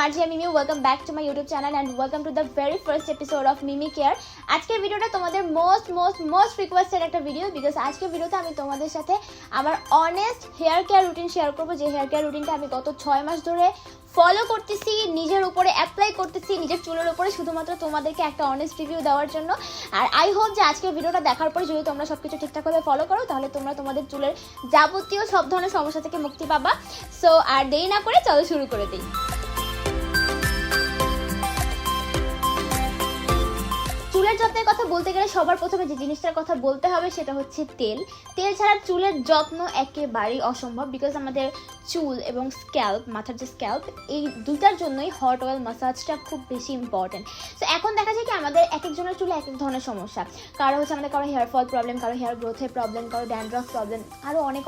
Marjia Mimi. Welcome back to my YouTube channel and welcome to the very first episode of Mimi Care. আজকের ভিডিওটা তোমাদের most requested একটা video because আজকের ভিডিওতে আমি তোমাদের সাথে আমার honest hair care routine share করব, যে হেয়ার কেয়ার রুটিনটা আমি গত 6 মাস ধরে ফলো করতেছি, নিজের উপরে অ্যাপ্লাই করতেছি, নিজের চুলের উপরে, শুধুমাত্র তোমাদেরকে একটা অনেস্ট রিভিউ দেওয়ার জন্য। আর আই হোপ যে আজকের ভিডিওটা দেখার পরে যদি তোমরা সবকিছু ঠিকঠাকভাবে ফলো করো তাহলে তোমরা তোমাদের চুলের যাবতীয় সব ধরনের সমস্যা থেকে মুক্তি পাবা। সো আর দেরি না করে চলো শুরু করে দিই। চুলের যত্নের কথা বলতে গেলে সবার প্রথমে যে জিনিসটার কথা বলতে হবে সেটা হচ্ছে তেল। তেল ছাড়া চুলের যত্ন একেবারেই অসম্ভব, বিকজ আমাদের চুল এবং স্ক্যাল্প, মাথার যে স্ক্যাল্প, এই দুটার জন্যই হট অয়েল ম্যাসাজটা খুব বেশি ইম্পর্টেন্ট। সো এখন দেখা যায় কি আমাদের এক একজনের চুলে এক এক ধরনের সমস্যা। কারো হচ্ছে আমাদের কারো হেয়ার ফল প্রবলেম, কারো হেয়ার গ্রোথের প্রবলেম, কারো ড্যান্ড্রফ প্রবলেম, আরও অনেক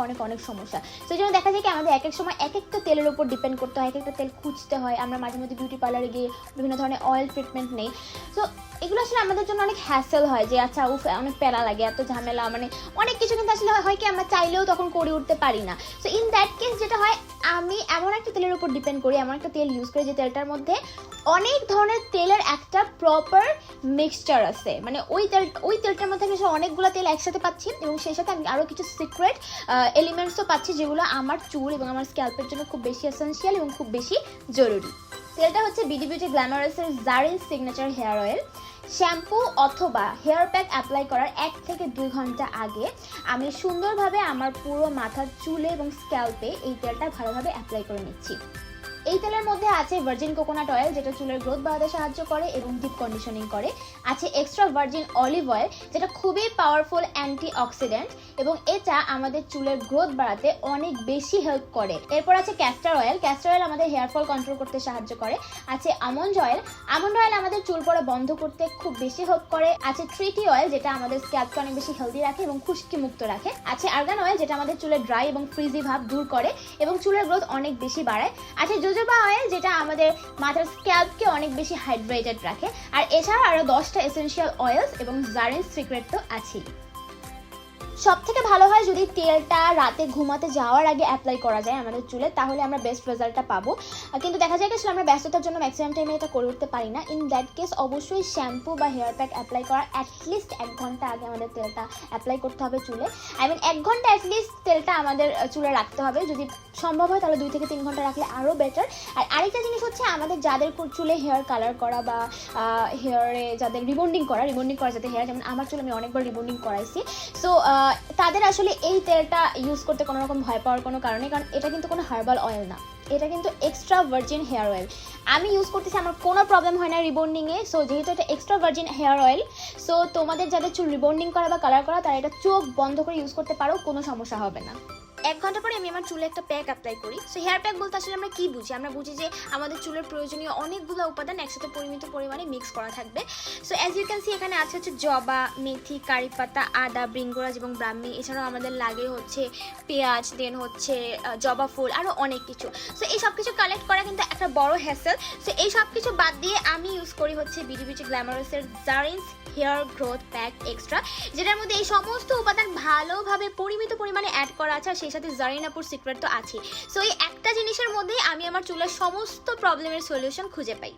সমস্যা। সেই জন্য দেখা যায় কি আমাদের এক এক সময় এক একটা তেলের উপর ডিপেন্ড করতে হয়, এক একটা তেল খুঁজতে হয়। আমরা মাঝে মধ্যে বিউটি পার্লারে গিয়ে বিভিন্ন ধরনের অয়েল ট্রিটমেন্ট নেই। সো এগুলো আসলে আমাদের জন্য অনেক হ্যাসেল হয়, যে আচ্ছা অনেক প্যারা লাগে, এত ঝামেলা, মানে অনেক কিছু কিন্তু আসলে হয় কি আমরা চাইলেও তখন করে উঠতে পারি না। সো ইন দ্যাট কেস যেটা হয়, আমি এমন একটা তেলের উপর ডিপেন্ড করি, এমন একটা তেল ইউজ করি যে তেলটার মধ্যে অনেক ধরনের তেলের একটা প্রপার মিক্সচার আছে। মানে ওই তেলটার মধ্যে আমি অনেকগুলো তেল একসাথে পাচ্ছি এবং সেই সাথে আমি আরও কিছু সিক্রেট এলিমেন্টসও পাচ্ছি যেগুলো আমার চুল এবং আমার স্ক্যাল্পের জন্য খুব বেশি এসেনশিয়াল এবং খুব বেশি জরুরি। তেলটা হচ্ছে বিডি বিউটি গ্ল্যামারাসের Zarin signature hair oil. Shampoo অথবা হেয়ার প্যাক অ্যাপ্লাই করার 1 থেকে 2 ঘন্টা আগে আমি সুন্দরভাবে আমার পুরো মাথার চুলে এবং স্ক্যাল্পে এই তেলটা ভালোভাবে অ্যাপ্লাই করে নিচ্ছি। এই তেলের মধ্যে আছে ভার্জিন কোকোনাট অয়েল, যেটা চুলের গ্রোথ বাড়াতে সাহায্য করে এবং ডিপ কন্ডিশনিং করে। আছে এক্সট্রা ভার্জিন অলিভ অয়েল, যেটা খুবই পাওয়ারফুল অ্যান্টি অক্সিডেন্ট এবং এটা আমাদের চুলের গ্রোথ বাড়াতে অনেক বেশি হেল্প করে। এরপর আছে ক্যাস্টর অয়েল। ক্যাস্টর অয়েল আমাদের হেয়ার ফল কন্ট্রোল করতে সাহায্য করে। আছে আমন্ড অয়েল। আমন্ড অয়েল আমাদের চুল পড়া বন্ধ করতে খুব বেশি হেল্প করে। আছে ট্রিটি অয়েল, যেটা আমাদের স্ক্যাল্পকে অনেক বেশি হেলদি রাখে এবং খুশকি মুক্ত রাখে। আছে আর্গান অয়েল, যেটা আমাদের চুলের ড্রাই এবং ফ্রিজি ভাব দূর করে এবং চুলের গ্রোথ অনেক বেশি বাড়ায়। আছে জোজোবা অয়েল, যেটা আমাদের মাথার স্ক্যাল্পকে অনেক বেশি হাইড্রেটেড রাখে। আর এছাড়া আরও 10টা এসেনশিয়াল অয়েলস এবং জারিন সিক্রেট তো আছেই। সব থেকে ভালো হয় যদি তেলটা রাতে ঘুমাতে যাওয়ার আগে অ্যাপ্লাই করা যায় আমাদের চুলে, তাহলে আমরা বেস্ট রেজাল্টটা পাবো। কিন্তু দেখা যায় কি আসলে আমরা ব্যস্ততার জন্য ম্যাক্সিমাম টাইমে এটা করে উঠতে পারি না। ইন দ্যাট কেস অবশ্যই শ্যাম্পু বা হেয়ার প্যাক অ্যাপ্লাই করার অ্যাটলিস্ট 1 ঘন্টা আগে আমাদের তেলটা অ্যাপ্লাই করতে হবে চুলে। 1 ঘন্টা অ্যাটলিস্ট তেলটা আমাদের চুলে রাখতে হবে। যদি সম্ভব হয় তাহলে 2 থেকে 3 ঘন্টা রাখলে আরও বেটার। আর আরেকটা জিনিস হচ্ছে, আমাদের যাদের চুলে হেয়ার কালার করা বা হেয়ারে যাদের রিবন্ডিং করা যাতে হেয়ার, যেমন আমার চুলে আমি অনেকবার রিবন্ডিং করাইছি। সো তাদের আসলে এই তেলটা ইউজ করতে কোনো রকম ভয় পাওয়ার কোনো কারণে, কারণ এটা কিন্তু কোনো হার্বাল অয়েল না, এটা কিন্তু এক্সট্রা ভার্জিন হেয়ার অয়েল। আমি ইউজ করতেছি, আমার কোনো প্রবলেম হয় না রিবন্ডিংয়ে। সো যেহেতু এটা extra virgin hair oil, so তোমাদের যাদের চুল রিবন্ডিং করা বা কালার করা তারা এটা চোখ বন্ধ করে ইউজ করতে পারো, কোনো সমস্যা হবে না। 1 ঘন্টা পরে আমি আমার চুলে একটা প্যাক অ্যাপ্লাই করি। সো হেয়ার প্যাক বলতে আসলে আমরা কি বুঝি? আমরা বুঝি যে আমাদের চুলের প্রয়োজনীয় অনেকগুলো উপাদান একসাথে পরিমিত পরিমাণে মিক্স করা থাকবে। So as you can see এখানে আছে হচ্ছে জবা, মেথি, কারি পাতা, আদা, বৃঙ্গরাজ এবং ব্রাহ্মী। এছাড়াও আমাদের লাগে হচ্ছে পেঁয়াজ, দেন হচ্ছে জবা ফুল, আরও অনেক কিছু। সো এই সব কিছু কালেক্ট করা কিন্তু একটা বড় হ্যাসেল। সো এই সব কিছু বাদ দিয়ে আমি ইউজ করি হচ্ছে বিডি বিউটি গ্ল্যামারাসের Zarins hair growth pack extra, যেটার মধ্যে এই সমস্ত উপাদান ভালোভাবে পরিমিত পরিমাণে অ্যাড করা আছে। আর সেই সাথে জারিন আপুর সিক্রেট তো আছে। সো এই একটা জিনিসের মধ্যেই আমি আমার চুলের সমস্ত প্রবলেমের সলিউশন খুঁজে পাই।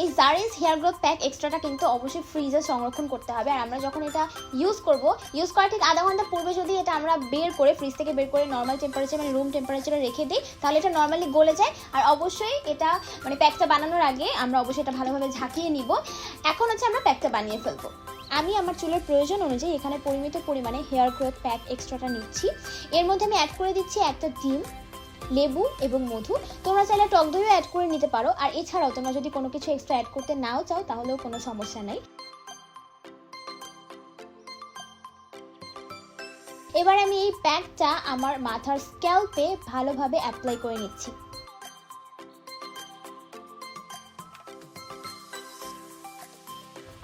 এই জারিনস হেয়ার গ্রোথ প্যাক এক্সট্রাটা কিন্তু অবশ্যই ফ্রিজে সংরক্ষণ করতে হবে। আর আমরা যখন এটা ইউজ করার ঠিক আধা ঘন্টা পূর্বে যদি এটা আমরা ফ্রিজ থেকে বের করে নর্মাল টেম্পারেচার, মানে রুম টেম্পারেচারে রেখে দিই, তাহলে এটা নর্মালি গলে যায়। আর অবশ্যই এটা মানে প্যাকটা বানানোর আগে আমরা অবশ্যই এটা ভালোভাবে ঝাঁকিয়ে নিব। এখন হচ্ছে আমরা প্যাকটা বানিয়ে ফেলবো। আমি আমার চুলের প্রয়োজন অনুযায়ী এখানে পরিমিত পরিমাণে হেয়ার গ্রোথ প্যাক এক্সট্রাটা নিচ্ছি। এর মধ্যে আমি অ্যাড করে দিচ্ছি একটা ডিম, লেবু এবং মধু। তোমরা চাইলে টক দইও অ্যাড করে নিতে পারো। আর এছাড়াও তোমরা যদি কোনো কিছু এক্সট্রা অ্যাড করতে নাও চাও তাহলেও কোনো সমস্যা নাই। এবার আমি এই প্যাকটা আমার মাথার স্ক্যাল্পে ভালোভাবে অ্যাপ্লাই করে নিচ্ছি।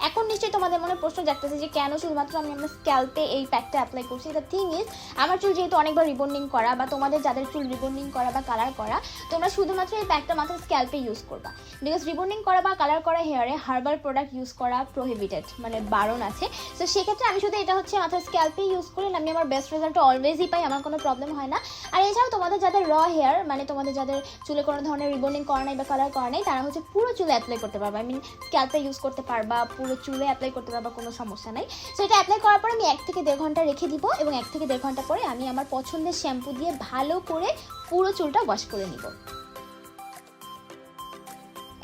এখন নিশ্চয়ই তোমাদের মনে প্রশ্ন জাগতেছে যে কেন শুধুমাত্র আমি আমার স্ক্যাল্পে এই প্যাকটা অ্যাপ্লাই করছি। দ্য থিং ইজ, আমার চুল যেহেতু অনেকবার রিবন্ডিং করা, বা তোমাদের যাদের চুল রিবন্ডিং করা বা কালার করা, তোমরা শুধুমাত্র এই প্যাকটা মাত্র স্ক্যাল্পে ইউজ করবা। বিকজ রিবন্ডিং করা বা কালার করা হেয়ারে হার্বাল প্রোডাক্ট ইউজ করা প্রোহিবিটেড, মানে বারণ আছে। তো সেক্ষেত্রে আমি শুধু এটা হচ্ছে মাত্র স্ক্যাল্পে ইউজ করি, আমি আমার বেস্ট রেজাল্ট অলওয়েজই পাই, আমার কোনো প্রবলেম হয় না। আর এছাড়াও তোমাদের যাদের র হেয়ার, মানে তোমাদের যাদের চুলে কোনো ধরনের রিবন্ডিং করা নাই বা কালার করা নাই, তারা হচ্ছে পুরো চুলে অ্যাপ্লাই করতে পারবা। আই মিন স্ক্যাল্পে ইউজ করতে পারবা, পুরো চুলে অ্যাপ্লাই করতে পারবা, কোনো সমস্যা নাই। সো এটা অ্যাপ্লাই করার পর আমি 1 থেকে 1.5 ঘন্টা রেখে দিব, এবং 1 থেকে 1.5 ঘন্টা পরে আমি আমার পছন্দের শ্যাম্পু দিয়ে ভালো করে পুরো চুলটা ওয়াশ করে নিব।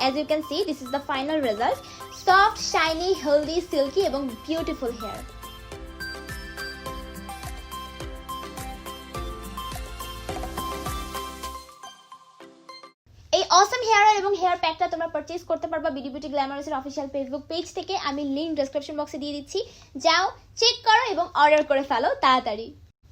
As you can see, this is the final result. Soft, shiny, healthy, silky এবং beautiful hair. এই অসম হেয়ার অয়েল এবং হেয়ার প্যাকটা তোমরা পারচেজ করতে পারবা বিডি বিউটি গ্ল্যামারাসের অফিসিয়াল ফেসবুক পেজ থেকে। আমি লিংক ডেসক্রিপশন বক্সে দিয়ে দিচ্ছি, যাও চেক করো এবং অর্ডার করে ফেলো তাড়াতাড়ি।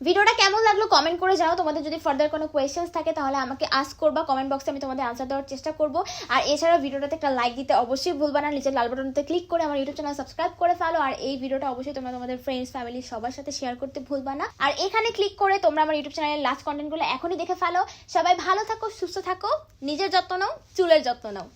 ভিডিওটা কেমন লাগলো কমেন্ট করে জানাও। তোমাদের যদি ফার্দার কোনো কোয়েশ্চেন্স থাকে তাহলে আমাকে আস্ক করবা কমেন্ট বক্সে, আমি তোমাদের আনসার দেওয়ার চেষ্টা করব। আর এছাড়া ভিডিওটাতে একটা লাইক দিতে অবশ্যই ভুলবা না, নিচের লাল বাটনতে ক্লিক করে আমার ইউটিউব চ্যানেল সাবস্ক্রাইব করে ফেলো। আর এই ভিডিওটা অবশ্যই তোমরা তোমাদের ফ্রেন্ডস ফ্যামিলি সবার সাথে শেয়ার করতে ভুলবা না। আর এখানে ক্লিক করে তোমরা আমার ইউটিউব চ্যানেলের লাস্ট কন্টেন্টগুলো এখনই দেখে ফেলো। সবাই ভালো থাকো, সুস্থ থাকো, নিজের যত্ন নাও, চুলের যত্ন নাও।